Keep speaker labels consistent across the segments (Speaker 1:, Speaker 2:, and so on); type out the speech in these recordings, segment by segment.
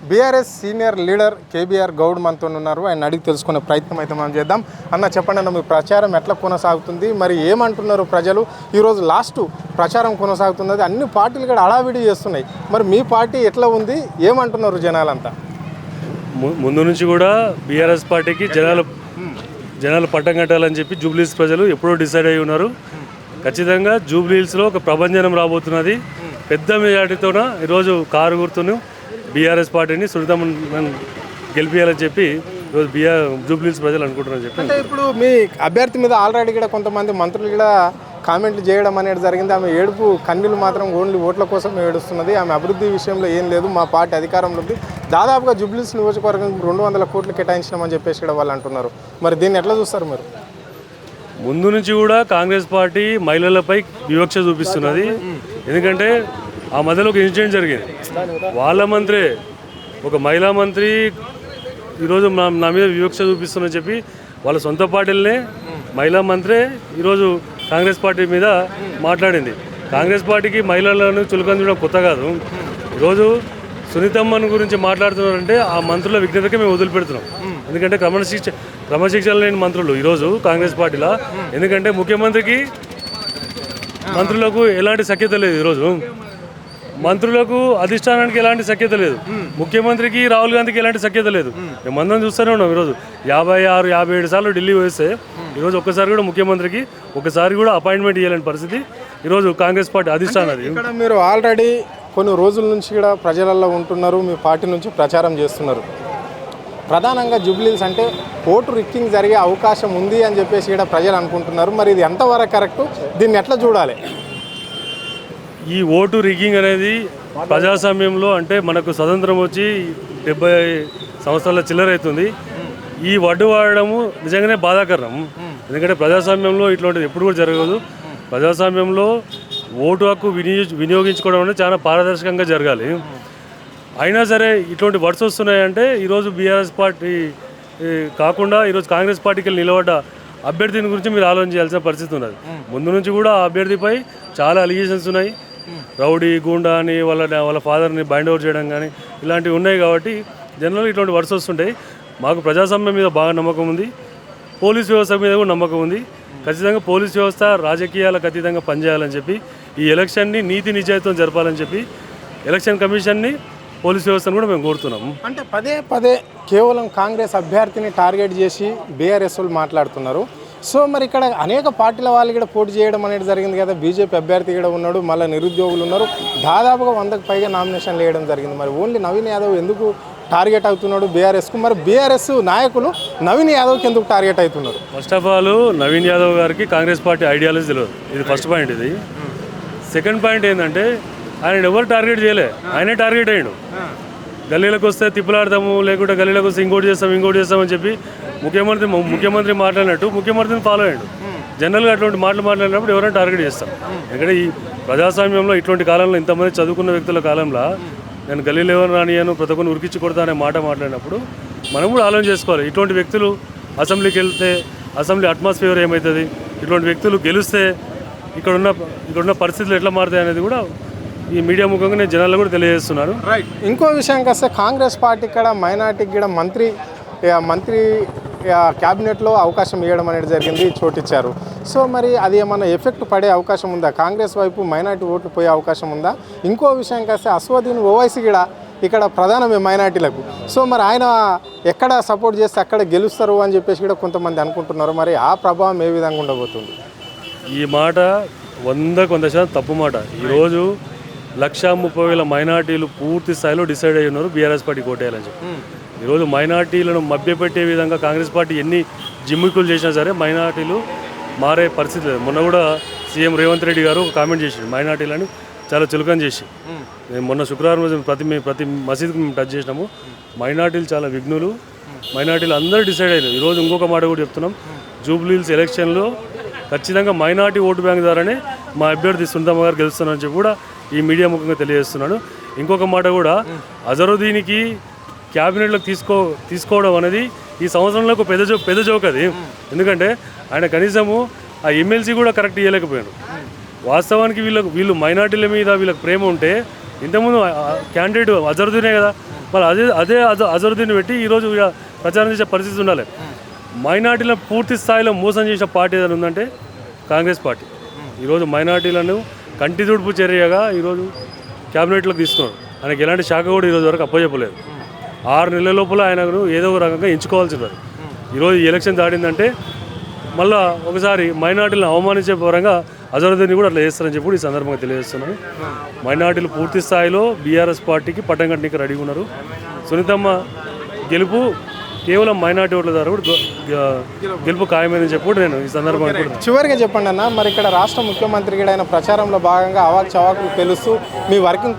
Speaker 1: BRS senior leader KBR Goud మనతో ఉన్నారు. ఆయన అడిగి తెలుసుకునే ప్రయత్నం అయితే మనం చేద్దాం. అన్న చెప్పండి అన్న, మీ ప్రచారం ఎట్లా కొనసాగుతుంది, మరి ఏమంటున్నారు ప్రజలు? ఈరోజు లాస్ట్ ప్రచారం కొనసాగుతున్నది, అన్ని పార్టీలు కూడా హడావిడి చేస్తున్నాయి. మరి మీ పార్టీ ఎట్లా ఉంది, ఏమంటున్నారు జనాలంతా?
Speaker 2: ముందు నుంచి కూడా బీఆర్ఎస్ పార్టీకి జనాలు పట్టం కట్టాలని చెప్పి జూబ్లీహిల్స్ ప్రజలు ఎప్పుడో డిసైడ్ అయి ఉన్నారు. ఖచ్చితంగా జూబ్లీహిల్స్లో ఒక ప్రభంజనం రాబోతున్నది. పెద్ద మెజార్టీతోన ఈరోజు కారు గుర్తును బీఆర్ఎస్ పార్టీని సునీతమ్మను గెలిపించాలని చెప్పి ఈరోజు జూబ్లీహిల్స్ ప్రజలు అనుకుంటున్నారని చెప్పి.
Speaker 1: అంటే ఇప్పుడు మీ అభ్యర్థి మీద ఆల్రెడీ కూడా కొంతమంది మంత్రులు కూడా కామెంట్లు చేయడం అనేది జరిగింది. ఆమె ఏడుపు కన్నీళ్ళు మాత్రం ఓన్లీ ఓట్ల కోసం ఏడుస్తున్నది. ఆమె అభివృద్ధి విషయంలో ఏం లేదు, మా పార్టీ అధికారంలో ఉంది, దాదాపుగా జూబ్లీహిల్స్ నియోజకవర్గం 200 కోట్లు కేటాయించినామని చెప్పేసి కూడా వాళ్ళు అంటున్నారు. మరి దీన్ని ఎట్లా చూస్తారు మీరు?
Speaker 2: ముందు నుంచి కూడా కాంగ్రెస్ పార్టీ మహిళలపై వివక్ష చూపిస్తున్నది. ఎందుకంటే ఆ మధ్యలో ఒక ఇన్సిడెంట్ జరిగింది. వాళ్ళ మంత్రి, ఒక మహిళా మంత్రి ఈరోజు నా మీద వివక్ష చూపిస్తుందని చెప్పి వాళ్ళ సొంత పార్టీలనే మహిళా మంత్రి ఈరోజు కాంగ్రెస్ పార్టీ మీద మాట్లాడింది. కాంగ్రెస్ పార్టీకి మహిళలను చులకంచడం కొత్త కాదు. ఈరోజు సునీతమ్మన్ గురించి మాట్లాడుతున్నారంటే ఆ మంత్రుల విఘ్నతకే మేము వదిలిపెడుతున్నాం. ఎందుకంటే క్రమశిక్షణ లేని మంత్రులు ఈరోజు కాంగ్రెస్ పార్టీలో. ఎందుకంటే ముఖ్యమంత్రికి మంత్రులకు ఎలాంటి సఖ్యత లేదు. ఈరోజు మంత్రులకు అధిష్టానానికి ఎలాంటి సఖ్యత లేదు, ముఖ్యమంత్రికి రాహుల్ గాంధీకి ఎలాంటి సఖ్యత లేదు. మేమందరం చూస్తూనే ఉన్నాం. ఈరోజు 56, 57 సార్లు ఢిల్లీ వేస్తే ఈరోజు ఒక్కసారి కూడా ముఖ్యమంత్రికి ఒకసారి కూడా అపాయింట్మెంట్ ఇవ్వలేని పరిస్థితి ఈరోజు కాంగ్రెస్ పార్టీ అధిష్టానది.
Speaker 1: ఇక్కడ మీరు ఆల్రెడీ కొన్ని రోజుల నుంచి కూడా ప్రజలలో ఉంటున్నారు, మీ పార్టీ నుంచి ప్రచారం చేస్తున్నారు. ప్రధానంగా జూబ్లీహిల్స్ అంటే ఓటు రిక్కింగ్ జరిగే అవకాశం ఉంది అని చెప్పేసి కూడా ప్రజలు అనుకుంటున్నారు. మరి ఇది ఎంతవరకు కరెక్టు, దీన్ని ఎట్లా చూడాలి?
Speaker 2: ఈ ఓటు రిగ్గింగ్ అనేది ప్రజాస్వామ్యంలో, అంటే మనకు స్వతంత్రం వచ్చి 70 సంవత్సరాల చిల్లర అవుతుంది. ఈ వడ్డు వాడడము నిజంగానే బాధాకరం. ఎందుకంటే ప్రజాస్వామ్యంలో ఇట్లాంటిది ఎప్పుడు కూడా జరగదు. ప్రజాస్వామ్యంలో ఓటు హక్కు వినియోగించుకోవడం అనేది చాలా పారదర్శకంగా జరగాలి. అయినా సరే ఇటువంటి వర్డ్స్ వస్తున్నాయంటే ఈరోజు బీఆర్ఎస్ పార్టీ కాకుండా ఈరోజు కాంగ్రెస్ పార్టీకి నిలబడ్డ అభ్యర్థిని గురించి మీరు ఆలోచన చేయాల్సిన పరిస్థితి ఉన్నది. ముందు నుంచి కూడా ఆ అభ్యర్థిపై చాలా అలిగేషన్స్ ఉన్నాయి. రౌడీ, గూండా అని వాళ్ళ ఫాదర్ని బైండ్ ఓవర్ చేయడం కానీ ఇలాంటివి ఉన్నాయి. కాబట్టి జనరల్గా ఇటువంటి వర్డ్స్ వస్తుంటాయి. మాకు ప్రజాస్వామ్యం మీద బాగా నమ్మకం ఉంది, పోలీస్ వ్యవస్థ మీద కూడా నమ్మకం ఉంది. ఖచ్చితంగా పోలీస్ వ్యవస్థ రాజకీయాలకు అతీతంగా పనిచేయాలని చెప్పి, ఈ ఎలక్షన్ని నీతి నిజాయితీతో జరపాలని చెప్పి ఎలక్షన్ కమిషన్ని, పోలీస్ వ్యవస్థను కూడా మేము కోరుతున్నాము.
Speaker 1: అంటే పదే కేవలం కాంగ్రెస్ అభ్యర్థిని టార్గెట్ చేసి బీఆర్ఎస్ వాళ్ళు మాట్లాడుతున్నారు. సో మరి ఇక్కడ అనేక పార్టీల వాళ్ళు కూడా పోటీ చేయడం అనేది జరిగింది కదా. బీజేపీ అభ్యర్థి కూడా ఉన్నాడు, మళ్ళీ నిరుద్యోగులు ఉన్నారు. దాదాపుగా 100కు పైగా నామినేషన్లు వేయడం జరిగింది. మరి ఓన్లీ నవీన్ యాదవ్ ఎందుకు టార్గెట్ అవుతున్నాడు బీఆర్ఎస్కు? మరి బీఆర్ఎస్ నాయకులు నవీన్ యాదవ్కి ఎందుకు టార్గెట్ అవుతున్నారు?
Speaker 2: First of all Naveen Yadav గారికి కాంగ్రెస్ పార్టీ ఐడియాలజీ తెలియదు. ఇది ఫస్ట్ పాయింట్. ఇది సెకండ్ పాయింట్ ఏంటంటే ఆయన ఎవరు టార్గెట్ చేయలే, ఆయనే టార్గెట్ అయ్యాడు. గల్లీలకు వస్తే తిప్పులాడతాము, లేకుంటే గల్లీలకు వస్తే ఇంకోటి చేస్తామని చెప్పి ముఖ్యమంత్రి మాట్లాడినట్టు ముఖ్యమంత్రిని ఫాలో అయ్యాడు. జనరల్గా అటువంటి మాట్లాడినప్పుడు ఎవరైనా టార్గెట్ చేస్తాం. ఎందుకంటే ఈ ప్రజాస్వామ్యంలో ఇటువంటి కాలంలో ఇంతమంది చదువుకున్న వ్యక్తుల కాలంలో నేను గల్లీలో ఎవరు రానియను, ప్రతి ఒక్కరిని ఉరికించి కొడతా అనే మాట మాట్లాడినప్పుడు మనం కూడా ఆలోచన చేసుకోవాలి. ఇటువంటి వ్యక్తులు అసెంబ్లీకి వెళ్తే అసెంబ్లీ అట్మాస్ఫియర్ ఏమవుతుంది, ఇటువంటి వ్యక్తులు గెలిస్తే ఇక్కడున్న పరిస్థితులు ఎట్లా మారుతాయి అనేది కూడా ఈ మీడియా ముఖంగా నేను జనాల్లో కూడా తెలియజేస్తున్నాను.
Speaker 1: రైట్. ఇంకో విషయానికి వస్తే కాంగ్రెస్ పార్టీ ఇక్కడ మైనార్టీకి కూడా మంత్రి క్యాబినెట్లో అవకాశం ఇవ్వడం అనేది జరిగింది, చోటిచ్చారు. సో మరి అది ఏమన్నా ఎఫెక్ట్ పడే అవకాశం ఉందా? కాంగ్రెస్ వైపు మైనార్టీ ఓట్లు పోయే అవకాశం ఉందా? ఇంకో విషయానికి వస్తే అస్వదీన్ ఓవైసీ కూడా ఇక్కడ ప్రధానమే మైనార్టీలకు. సో మరి ఆయన ఎక్కడ సపోర్ట్ చేస్తే అక్కడ గెలుస్తారు అని చెప్పేసి కూడా కొంతమంది అనుకుంటున్నారు. మరి ఆ ప్రభావం ఏ విధంగా ఉండబోతుంది?
Speaker 2: ఈ మాట 100% తప్పు మాట. ఈరోజు 130,000 మైనార్టీలు పూర్తి స్థాయిలో డిసైడ్ అయ్యి ఉన్నారు బీఆర్ఎస్ పార్టీ కోటేయాలని చెప్పి. ఈరోజు మైనార్టీలను మభ్యపెట్టే విధంగా కాంగ్రెస్ పార్టీ ఎన్ని జిమ్మికులు చేసినా సరే మైనార్టీలు మారే పరిస్థితి లేదు. మొన్న కూడా సీఎం రేవంత్ రెడ్డి గారు కామెంట్ చేశారు, మైనార్టీలను చాలా చులకన చేసి. మేము మొన్న శుక్రవారం రోజు ప్రతి మసీద్కి మేము టచ్ చేసినాము. మైనార్టీలు చాలా విఘ్నులు, మైనార్టీలు అందరూ డిసైడ్ అయ్యారు. ఈరోజు ఇంకొక మాట కూడా చెప్తున్నాం, జూబ్లీహిల్స్ ఎలక్షన్లో ఖచ్చితంగా మైనార్టీ ఓటు బ్యాంక్ ద్వారానే మా అభ్యర్థి సునీతమ్మ గారు గెలుస్తున్నారని చెప్పి కూడా ఈ మీడియా ముఖంగా తెలియజేస్తున్నాను. ఇంకొక మాట కూడా, అజరుద్దీన్కి క్యాబినెట్లోకి తీసుకోవడం అనేది ఈ సంవత్సరంలో ఒక పెద్ద జోక్ అది. ఎందుకంటే ఆయన కనీసము ఆ ఎమ్మెల్సీ కూడా కరెక్ట్ ఇవ్వలేకపోయాడు. వాస్తవానికి వీళ్ళు మైనార్టీల మీద వీళ్ళకి ప్రేమ ఉంటే ఇంతకుముందు క్యాండిడేట్ అజరుద్దీనే కదా, మరి అదే అజరుద్దీన్ పెట్టి ఈరోజు ఇక ప్రచారం చేసే పరిస్థితి ఉండాలి. మైనార్టీలను పూర్తి స్థాయిలో మోసం చేసిన పార్టీ ఏదైనా ఉందంటే కాంగ్రెస్ పార్టీ. ఈరోజు మైనార్టీలను కంటి తుడుపు చర్యగా ఈరోజు క్యాబినెట్లోకి తీసుకున్నారు. ఆయనకి ఎలాంటి శాఖ కూడా ఈరోజు వరకు అప్పచెప్పలేదు. 6 నెలల లోపల ఆయనను ఏదో ఒక రకంగా ఎంచుకోవాల్సింది. ఈరోజు ఈ ఎలక్షన్ దాడిందంటే మళ్ళీ ఒకసారి మైనార్టీలను అవమానించే పరంగా అజరుద్దీన్ కూడా అట్లా చేస్తారని చెప్పి ఈ సందర్భంగా తెలియజేస్తున్నాను. మైనార్టీలు పూర్తి స్థాయిలో బీఆర్ఎస్ పార్టీకి పట్టం కట్టడానికి రెడీగా ఉన్నారు. సునీతమ్మ గెలుపు కేవలం మైనార్టీ ఓట్ల ద్వారా కూడా గెలుపు ఖాయమని చెప్పి నేను ఈ సందర్భంగా
Speaker 1: చివరిగా చెప్పండి అన్న, మరి ఇక్కడ రాష్ట్ర ముఖ్యమంత్రి కూడా ఆయన ప్రచారంలో భాగంగా అవాక్ చవాకులు తెలుస్తూ మీ వర్కింగ్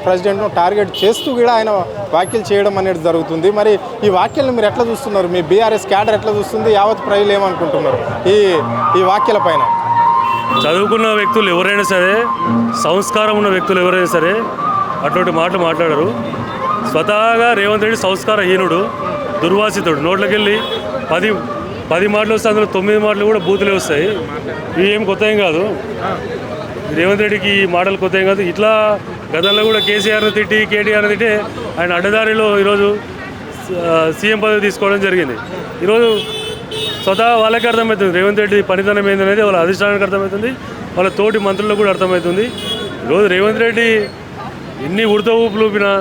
Speaker 1: ప్రెసిడెంట్ను టార్గెట్ చేస్తూ కూడా ఆయన వ్యాఖ్యలు చేయడం అనేది జరుగుతుంది. మరి ఈ వ్యాఖ్యలను మీరు ఎట్లా చూస్తున్నారు? మీ బీఆర్ఎస్ క్యాడర్ ఎట్లా చూస్తుంది? యావత్ ప్రజలు ఏమనుకుంటున్నారు ఈ వ్యాఖ్యల పైన?
Speaker 2: చదువుకున్న వ్యక్తులు ఎవరైనా సరే, సంస్కారం ఉన్న వ్యక్తులు ఎవరైనా సరే అటువంటి మాటలు మాట్లాడరు. స్వతహాగా రేవంత్ రెడ్డి సంస్కారహీనుడు, దుర్వాసితుడు. నోట్లోకి వెళ్ళి 10 మాటలు వస్తే అందులో 9 మాటలు కూడా బూతులే వస్తాయి. ఇవి ఏం కొత్త ఏం కాదు. రేవంత్ రెడ్డికి ఈ మాటలు కొత్త ఏం కాదు. ఇట్లా గతంలో కూడా కేసీఆర్ను తిట్టి కేటీఆర్ను తిట్టి ఆయన అడ్డదారిలో ఈరోజు సీఎం పదవి తీసుకోవడం జరిగింది. ఈరోజు స్వతహా వాళ్ళకి అర్థమవుతుంది రేవంత్ రెడ్డి పనితనం ఏందనేది, వాళ్ళ అధిష్టానానికి అర్థమవుతుంది, వాళ్ళ తోటి మంత్రులకు కూడా అర్థమవుతుంది. ఈరోజు రేవంత్ రెడ్డి ఎన్ని ఉడత ఊపులు ఊపినా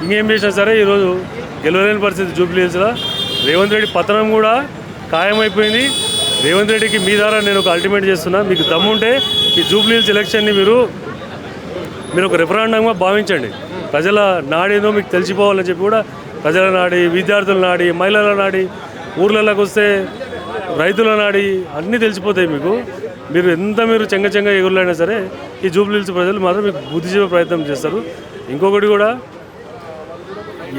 Speaker 2: ఇంకేం చేసినా సరే ఈరోజు గెలవలేని పరిస్థితి జూబ్లీ హిల్స్లో. రేవంత్ రెడ్డి పతనం కూడా ఖాయమైపోయింది. రేవంత్ రెడ్డికి మీ ద్వారా నేను ఒక అల్టిమేట్ చేస్తున్నా, మీకు దమ్ముంటే ఈ జూబ్లీ హిల్స్ ఎలక్షన్ని మీరు ఒక రెఫరెండంగా భావించండి. ప్రజల నాడేందో మీకు తెలిసిపోవాలని చెప్పి కూడా ప్రజల నాడి, విద్యార్థుల నాడి, మహిళల నాడి, ఊర్లలోకి వస్తే రైతుల నాడి అన్నీ తెలిసిపోతాయి మీకు. మీరు చెంగ ఎగురులైనా సరే ఈ జూబ్లీ హిల్స్ ప్రజలు మాత్రం మీకు బుద్ధి చెప్పే ప్రయత్నం చేస్తారు. ఇంకొకటి కూడా,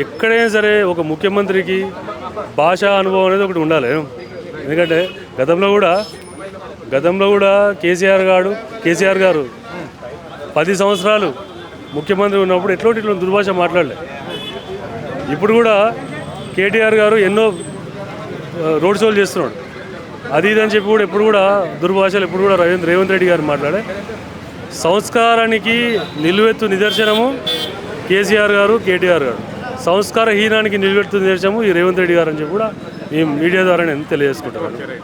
Speaker 2: ఎక్కడైనా సరే ఒక ముఖ్యమంత్రికి భాషా అనుభవం అనేది ఒకటి ఉండాలి. ఎందుకంటే గతంలో కూడా కేసీఆర్ గారు 10 సంవత్సరాలు ముఖ్యమంత్రి ఉన్నప్పుడు ఇట్లా దుర్భాష మాట్లాడలే. ఇప్పుడు కూడా కేటీఆర్ గారు ఎన్నో రోడ్ షోలు చేస్తున్నాడు. అది ఇదని చెప్పి కూడా ఎప్పుడు కూడా దుర్భాషలు ఎప్పుడు కూడా రేవంత్ రెడ్డి గారు మాట్లాడే. సంస్కారానికి నిలువెత్తు నిదర్శనము కేసీఆర్ గారు, కేటీఆర్ గారు. సంస్కారహీనానికి నిలబెడుతుంది నిదర్శనము ఈ రేవంత్ రెడ్డి గారు అని చెప్పి కూడా ఈ మీడియా ద్వారా నేను తెలియజేసుకుంటున్నాను.